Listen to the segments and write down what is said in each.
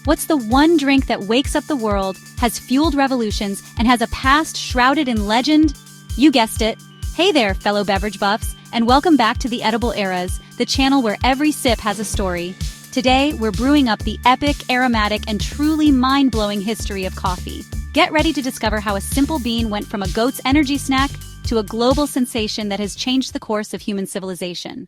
What's the one drink that wakes up the world, has fueled revolutions, and has a past shrouded in legend? You guessed it. Hey there, fellow beverage buffs, and welcome back to the Edible Eras, the channel where every sip has a story. Today, we're brewing up the epic, aromatic, and truly mind-blowing history of coffee. Get ready to discover how a simple bean went from a goat's energy snack to a global sensation that has changed the course of human civilization.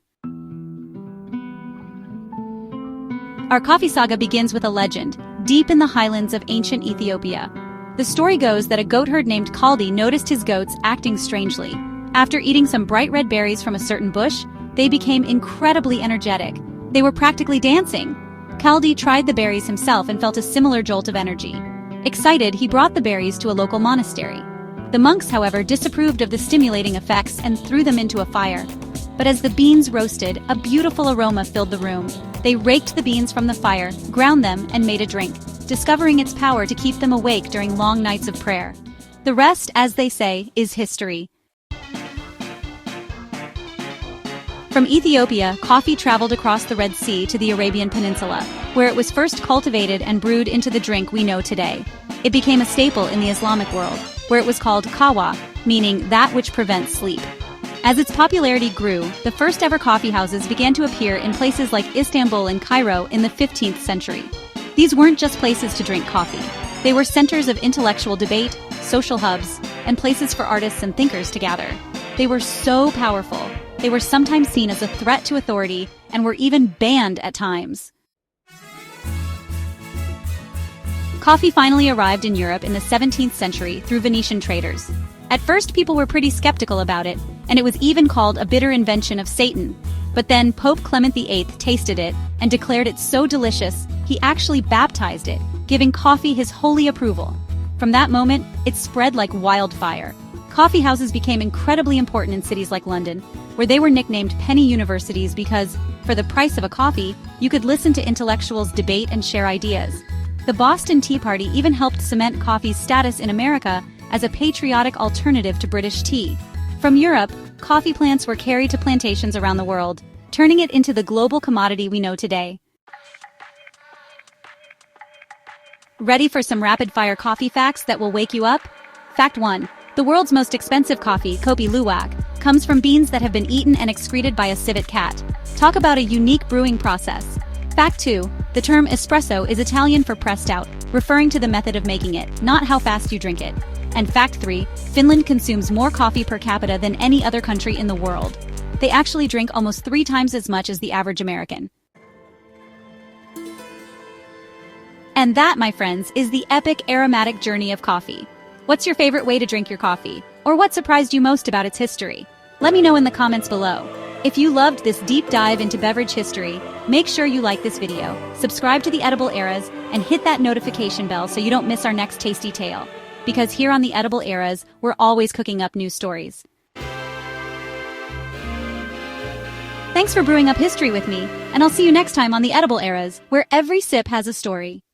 Our coffee saga begins with a legend, deep in the highlands of ancient Ethiopia. The story goes that a goat herd named Kaldi noticed his goats acting strangely. After eating some bright red berries from a certain bush, they became incredibly energetic. They were practically dancing. Kaldi tried the berries himself and felt a similar jolt of energy. Excited, he brought the berries to a local monastery. The monks, however, disapproved of the stimulating effects and threw them into a fire. But as the beans roasted, a beautiful aroma filled the room. They raked the beans from the fire, ground them, and made a drink, discovering its power to keep them awake during long nights of prayer. The rest, as they say, is history. From Ethiopia, coffee traveled across the Red Sea to the Arabian Peninsula, where it was first cultivated and brewed into the drink we know today. It became a staple in the Islamic world, where it was called kawa, meaning that which prevents sleep. As its popularity grew, the first ever coffee houses began to appear in places like Istanbul and Cairo in the 15th century. These weren't just places to drink coffee. They were centers of intellectual debate, social hubs, and places for artists and thinkers to gather. They were so powerful. They were sometimes seen as a threat to authority and were even banned at times. Coffee finally arrived in Europe in the 17th century through Venetian traders. At first, people were pretty skeptical about it, and it was even called a bitter invention of Satan. But then Pope Clement VIII tasted it and declared it so delicious, he actually baptized it, giving coffee his holy approval. From that moment, it spread like wildfire. Coffee houses became incredibly important in cities like London, where they were nicknamed penny universities because, for the price of a coffee, you could listen to intellectuals debate and share ideas. The Boston Tea Party even helped cement coffee's status in America as a patriotic alternative to British tea. From Europe, coffee plants were carried to plantations around the world, turning it into the global commodity we know today. Ready for some rapid-fire coffee facts that will wake you up? Fact 1. The world's most expensive coffee, Kopi Luwak, comes from beans that have been eaten and excreted by a civet cat. Talk about a unique brewing process. Fact 2. The term espresso is Italian for pressed out, referring to the method of making it, not how fast you drink it. And fact 3, Finland consumes more coffee per capita than any other country in the world. They actually drink almost 3 times as much as the average American. And that, my friends, is the epic aromatic journey of coffee. What's your favorite way to drink your coffee? Or what surprised you most about its history? Let me know in the comments below. If you loved this deep dive into beverage history, make sure you like this video, subscribe to the Edible Eras, and hit that notification bell so you don't miss our next tasty tale. Because here on the Edible Eras, we're always cooking up new stories. Thanks for brewing up history with me, and I'll see you next time on the Edible Eras, where every sip has a story.